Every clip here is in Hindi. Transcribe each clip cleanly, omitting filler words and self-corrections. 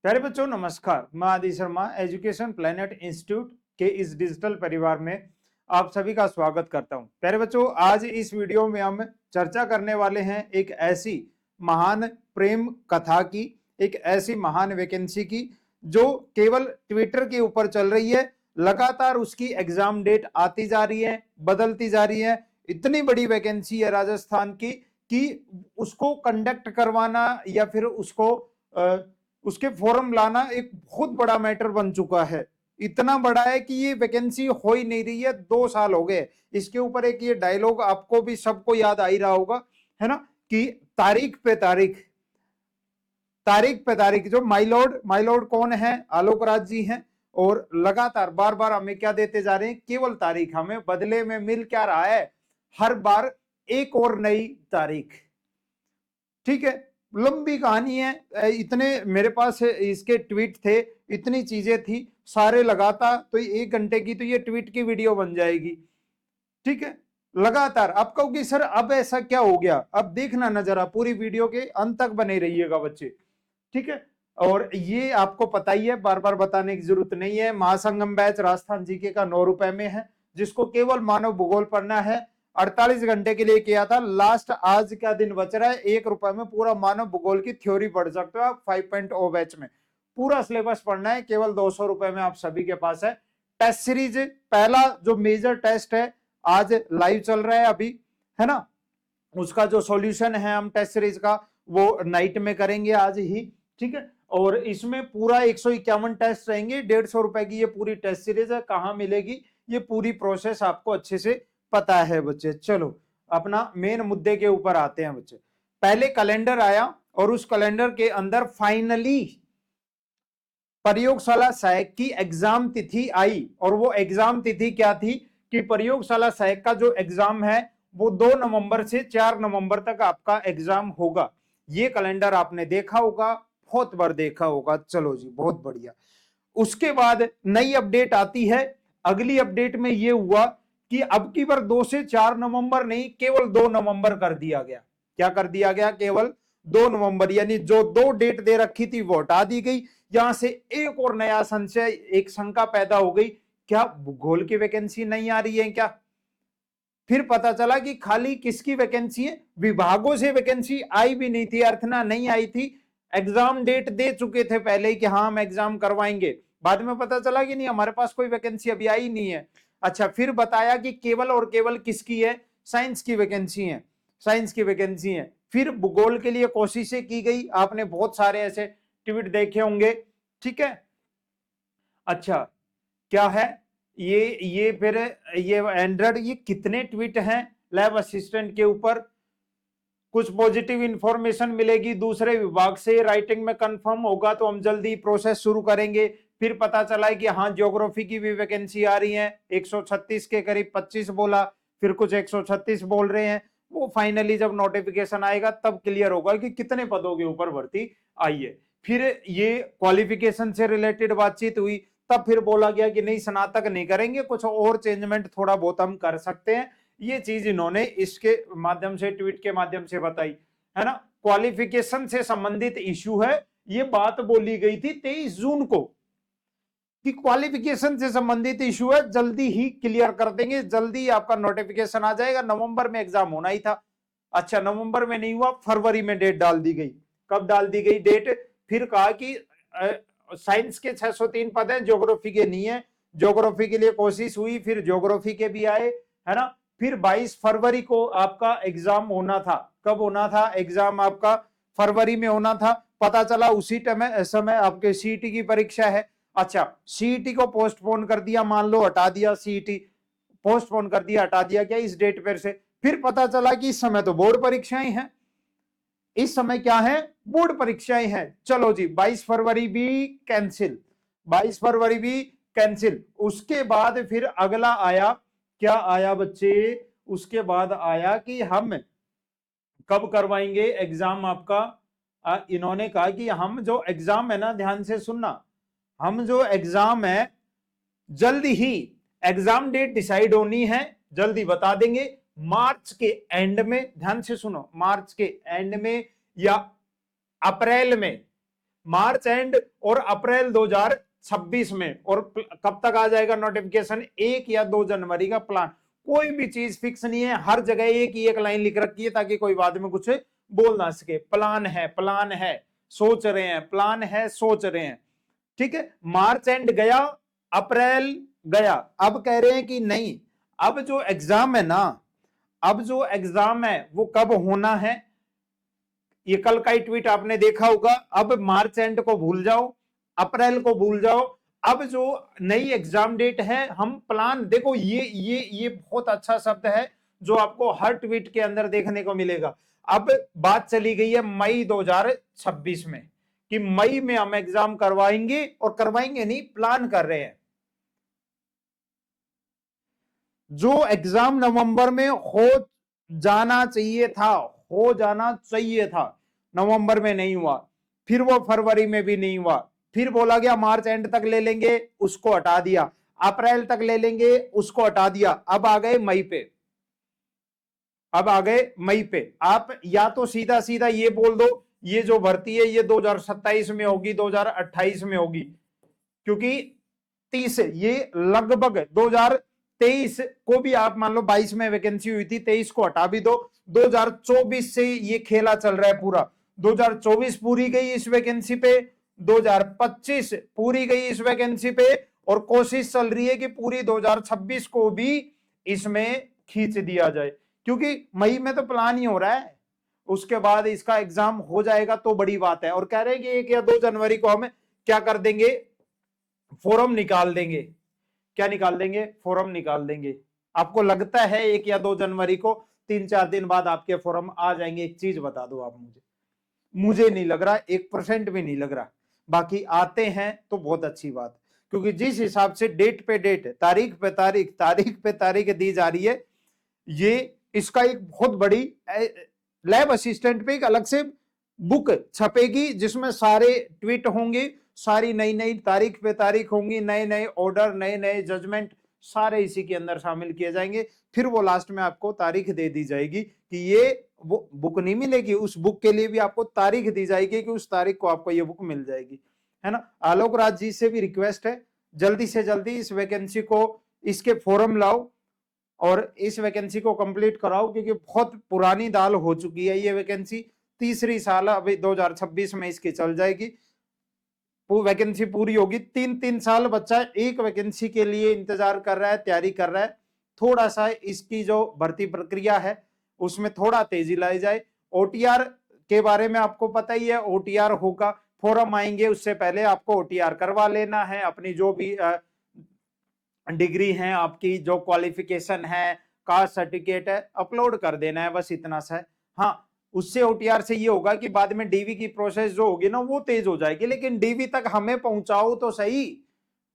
प्यारे बच्चों नमस्कार। मैं आदि शर्मा एजुकेशन प्लेनेट इंस्टीट्यूट के इस डिजिटल परिवार में आप सभी का स्वागत करता हूं। प्यारे बच्चों, आज इस वीडियो में हम चर्चा करने वाले हैं एक ऐसी महान प्रेम कथा की, एक ऐसी महान वैकेंसी की जो केवल ट्विटर के ऊपर चल रही है। लगातार उसकी एग्जाम डेट आती जा रही है, बदलती जा रही है। इतनी बड़ी वैकेंसी है राजस्थान की कि उसको कंडक्ट करवाना या फिर उसके फॉर्म लाना एक बहुत बड़ा मैटर बन चुका है। इतना बड़ा है कि ये वैकेंसी हो ही नहीं रही है। 2 साल हो गए इसके ऊपर। एक ये डायलॉग आपको भी सबको याद आ ही रहा होगा, है ना, कि तारीख पे तारीख, तारीख पे तारीख। जो माइलॉर्ड कौन है? आलोक राज जी हैं। और लगातार बार बार हमें क्या देते जा रहे हैं? केवल तारीख। हमें बदले में मिल क्या रहा है? हर बार एक और नई तारीख। ठीक है, लंबी कहानी है। इतने मेरे पास इसके ट्वीट थे, इतनी चीजें थी, सारे लगाता तो 1 घंटे की तो ये ट्वीट की वीडियो बन जाएगी। ठीक है, लगातार। आप कहोगे सर अब ऐसा क्या हो गया? अब देखना ना, जरा पूरी वीडियो के अंत तक बने रहिएगा बच्चे। ठीक है, और ये आपको पता ही है, बार बार बताने की जरूरत नहीं है। महासंगम बैच राजस्थान जीके का 9 रुपए में है, जिसको केवल मानव भूगोल पढ़ना है। 48 घंटे के लिए किया था। लास्ट आज का दिन बच रहा है। 1 रुपए में पूरा मानव भूगोल की थ्योरी पढ़ सकते हो आप। 5.0 बैच में पूरा सिलेबस पढ़ना है, केवल 200 रुपए में आप सभी के पास है। टेस्ट सीरीज पहला जो मेजर टेस्ट है आज लाइव चल रहा है अभी, है ना। उसका जो सॉल्यूशन है हम टेस्ट सीरीज का, वो नाइट में करेंगे आज ही। ठीक है, और इसमें पूरा 151 टेस्ट रहेंगे। 150 रुपए की ये पूरी टेस्ट सीरीज है। कहां मिलेगी ये पूरी प्रोसेस आपको अच्छे से पता है बच्चे। चलो अपना मेन मुद्दे के ऊपर आते हैं बच्चे। पहले कैलेंडर आया और उस कैलेंडर के अंदर फाइनली प्रयोगशाला सहायक की एग्जाम तिथि आई। और वो एग्जाम तिथि क्या थी कि प्रयोगशाला सहायक का जो एग्जाम है वो 2 नवंबर से 4 नवंबर तक आपका एग्जाम होगा। ये कैलेंडर आपने देखा होगा, बहुत बार देखा होगा। चलो जी, बहुत बढ़िया। उसके बाद नई अपडेट आती है। अगली अपडेट में यह हुआ कि अब की बार 2 से 4 नवंबर नहीं, केवल 2 नवंबर कर दिया गया। क्या कर दिया गया? केवल 2 नवंबर। यानी जो 2 डेट दे रखी थी वो हटा दी गई। यहां से एक और नया संशय, एक शंका पैदा हो गई, क्या भूगोल की वैकेंसी नहीं आ रही है क्या? फिर पता चला कि खाली किसकी वैकेंसी है? विभागों से वैकेंसी आई भी नहीं थी, अर्थना नहीं आई थी। एग्जाम डेट दे चुके थे पहले कि हाँ हम एग्जाम करवाएंगे। बाद में पता चला कि नहीं, हमारे पास कोई वैकेंसी अभी आई नहीं है। अच्छा, फिर बताया कि केवल और केवल किसकी है? साइंस की वैकेंसी है, साइंस की वैकेंसी है। फिर भूगोल के लिए कोशिशें की गई। आपने बहुत सारे ऐसे ट्वीट देखे होंगे। ठीक है, अच्छा क्या है ये फिर ये एंड्रॉइड, ये कितने ट्वीट हैं लैब असिस्टेंट के ऊपर? कुछ पॉजिटिव इंफॉर्मेशन मिलेगी दूसरे विभाग से, राइटिंग में कंफर्म होगा तो हम जल्दी प्रोसेस शुरू करेंगे। फिर पता चला है कि हाँ ज्योग्राफी की भी वैकेंसी आ रही है। 136 के करीब 25 बोला, फिर कुछ 136 बोल रहे हैं। वो फाइनली जब नोटिफिकेशन आएगा तब क्लियर होगा कि कितने पदों के ऊपर भर्ती आई है। फिर ये क्वालिफिकेशन से रिलेटेड बातचीत हुई। तब फिर बोला गया कि नहीं, स्नातक नहीं करेंगे, कुछ और चेंजमेंट थोड़ा बहुत हम कर सकते हैं। ये चीज इन्होंने इसके माध्यम से, ट्वीट के माध्यम से बताई, है ना। क्वालिफिकेशन से संबंधित इशू है। ये बात बोली गई थी 23 जून को कि क्वालिफिकेशन से संबंधित इशू है, जल्दी ही क्लियर कर देंगे, जल्दी आपका नोटिफिकेशन आ जाएगा। नवंबर में एग्जाम होना ही था। अच्छा, नवंबर में नहीं हुआ, फरवरी में डेट डाल दी गई। कब डाल दी गई डेट? फिर कहा कि साइंस के 603 पद हैं, ज्योग्राफी के नहीं है। ज्योग्राफी के लिए कोशिश हुई, फिर ज्योग्राफी के भी आए, है ना। फिर 22 फरवरी को आपका एग्जाम होना था। कब होना था एग्जाम आपका? फरवरी में होना था। पता चला उसी समय आपके सीईटी की परीक्षा है। अच्छा, सीईटी को पोस्टपोन कर दिया, मान लो हटा दिया, सीईटी पोस्टपोन कर दिया, हटा दिया क्या इस डेट पर से। फिर पता चला कि इस समय तो बोर्ड परीक्षाएं हैं। इस समय क्या है? बोर्ड परीक्षाएं हैं। चलो जी, 22 फरवरी भी कैंसिल, 22 फरवरी भी कैंसिल। उसके बाद फिर अगला आया, क्या आया बच्चे? उसके बाद आया कि हम कब करवाएंगे एग्जाम आपका। इन्होंने कहा कि हम जो एग्जाम है ना, ध्यान से सुनना, हम जो एग्जाम है जल्दी ही एग्जाम डेट डिसाइड होनी है, जल्दी बता देंगे। मार्च के एंड में, ध्यान से सुनो, मार्च के एंड में या अप्रैल में, मार्च एंड और अप्रैल 2026 में, और कब तक आ जाएगा नोटिफिकेशन, 1 या 2 जनवरी का प्लान। कोई भी चीज फिक्स नहीं है, हर जगह एक ही एक लाइन लिख रखी है ताकि कोई बाद में कुछ बोल ना सके। प्लान है, प्लान है, सोच रहे हैं, प्लान है, सोच रहे हैं। ठीक है, मार्च एंड गया, अप्रैल गया, अब कह रहे हैं कि नहीं, अब जो एग्जाम है ना, अब जो एग्जाम है वो कब होना है, ये कल का ही ट्वीट आपने देखा होगा। अब मार्च एंड को भूल जाओ, अप्रैल को भूल जाओ, अब जो नई एग्जाम डेट है हम प्लान, देखो ये बहुत अच्छा शब्द है जो आपको हर ट्वीट के अंदर देखने को मिलेगा। अब बात चली गई है मई 2026 में कि मई में हम एग्जाम करवाएंगे, और करवाएंगे नहीं, प्लान कर रहे हैं। जो एग्जाम नवंबर में हो जाना चाहिए था, हो जाना चाहिए था, नवंबर में नहीं हुआ, फिर वो फरवरी में भी नहीं हुआ, फिर बोला गया मार्च एंड तक ले लेंगे, उसको हटा दिया, अप्रैल तक ले लेंगे, उसको हटा दिया, अब आ गए मई पे, अब आ गए मई पे। आप या तो सीधा सीधा ये बोल दो ये जो भर्ती है ये 2027 में होगी, 2028 में होगी, क्योंकि 30 ये लगभग 2023 को भी आप मान लो 22 में वैकेंसी हुई थी, 23 को हटा भी दो, 2024 से ये खेला चल रहा है पूरा। 2024 पूरी गई इस वैकेंसी पे, 2025 पूरी गई इस वैकेंसी पे, और कोशिश चल रही है कि पूरी 2026 को भी इसमें खींच दिया जाए, क्योंकि मई में तो प्लान ही हो रहा है, उसके बाद इसका एग्जाम हो जाएगा तो बड़ी बात है। और कह रहे हैं कि 1 या 2 जनवरी को हम क्या कर देंगे, फोरम निकाल देंगे। क्या निकाल देंगे, फोरम निकाल देंगे। आपको लगता है 1 या 2 जनवरी को 3-4 दिन बाद आपके फोरम आ जाएंगे? एक चीज बता दो आप मुझे नहीं लग रहा, 1% भी नहीं लग रहा। बाकी आते हैं तो बहुत अच्छी बात, क्योंकि जिस हिसाब से डेट पे डेट, तारीख पे तारीख, तारीख पे तारीख दी जा रही है, ये इसका एक बहुत बड़ी लैब असिस्टेंट पे एक अलग से बुक छपेगी जिसमें सारे ट्वीट होंगे, सारी नई नई तारीख पे तारीख होंगी, नए नए ऑर्डर, नए नए जजमेंट, सारे इसी के अंदर शामिल किए जाएंगे। फिर वो लास्ट में आपको तारीख दे दी जाएगी कि ये वो बुक नहीं मिलेगी, उस बुक के लिए भी आपको तारीख दी जाएगी कि उस तारीख को आपको ये बुक मिल जाएगी, है ना। आलोक राज जी से भी रिक्वेस्ट है जल्दी से जल्दी इस वैकेंसी को, इसके फॉर्म लाओ और इस वैकेंसी को कंप्लीट कराओ, क्योंकि बहुत पुरानी दाल हो चुकी है ये वैकेंसी। तीसरी साल अभी 2026 में इसकी चल जाएगी, वो वैकेंसी पूरी होगी। 3-3 साल बच्चा एक वैकेंसी के लिए इंतजार कर रहा है, तैयारी कर रहा है। थोड़ा सा इसकी जो भर्ती प्रक्रिया है उसमें थोड़ा तेजी लाई जाए। ओटीआर के बारे में आपको पता ही है, ओटीआर होगा, फॉर्म आएंगे, उससे पहले आपको ओटीआर करवा लेना है। अपनी जो भी डिग्री है, आपकी जो क्वालिफिकेशन है, कास्ट सर्टिफिकेट है, अपलोड कर देना है, बस इतना सा है। हाँ, उससे ओटीआर से ये होगा कि बाद में डीवी की प्रोसेस जो होगी ना वो तेज हो जाएगी, लेकिन डीवी तक हमें पहुंचाओ तो सही,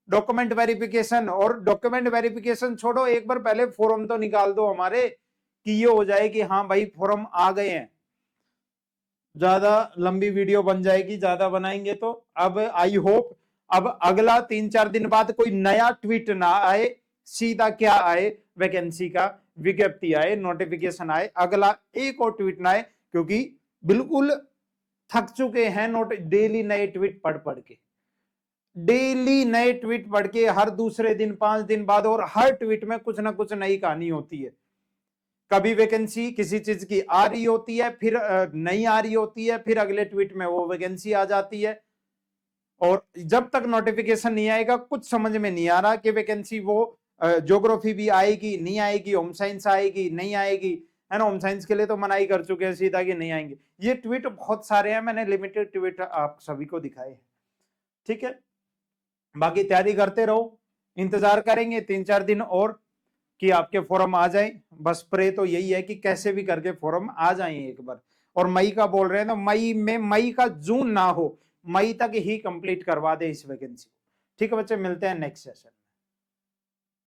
डॉक्यूमेंट वेरिफिकेशन। और डॉक्यूमेंट वेरिफिकेशन छोड़ो, एक बार पहले फॉर्म तो निकाल दो हमारे, कि ये हो जाए कि हाँ भाई फॉर्म आ गए हैं। ज्यादा लंबी वीडियो बन जाएगी, ज्यादा बनाएंगे तो। अब आई होप अब अगला 3-4 दिन बाद कोई नया ट्वीट ना आए, सीधा क्या आए, वैकेंसी का विज्ञप्ति आए, नोटिफिकेशन आए, अगला एक और ट्वीट ना आए, क्योंकि बिल्कुल थक चुके हैं डेली नए ट्वीट पढ़ पढ़ के, डेली नए ट्वीट पढ़ के, हर दूसरे दिन 5 दिन बाद, और हर ट्वीट में कुछ ना कुछ नई कहानी होती है। कभी वैकेंसी किसी चीज की आ रही होती है, फिर नहीं आ रही होती है, फिर अगले ट्वीट में वो वैकेंसी आ जाती है। और जब तक नोटिफिकेशन नहीं आएगा कुछ समझ में नहीं आ रहा कि वैकेंसी वो ज्योग्राफी भी आएगी, नहीं आएगी, होम साइंस आएगी, नहीं आएगी, है ना। होम साइंस के लिए तो मनाही कर चुके हैं सीधा कि नहीं आएंगे। ये ट्वीट बहुत सारे हैं, मैंने लिमिटेड ट्वीट आप सभी को दिखाए हैं, ठीक है। बाकी तैयारी करते रहो, इंतजार करेंगे 3-4 दिन और कि आपके फॉर्म आ जाए। बस प्रे तो यही है कि कैसे भी करके फॉर्म आ जाए एक बार। और मई का बोल रहे हैं तो मई में, मई का जून ना हो, मई तक ही कंप्लीट करवा दे इस वैकेंसी। ठीक है बच्चे, मिलते हैं नेक्स्ट सेशन।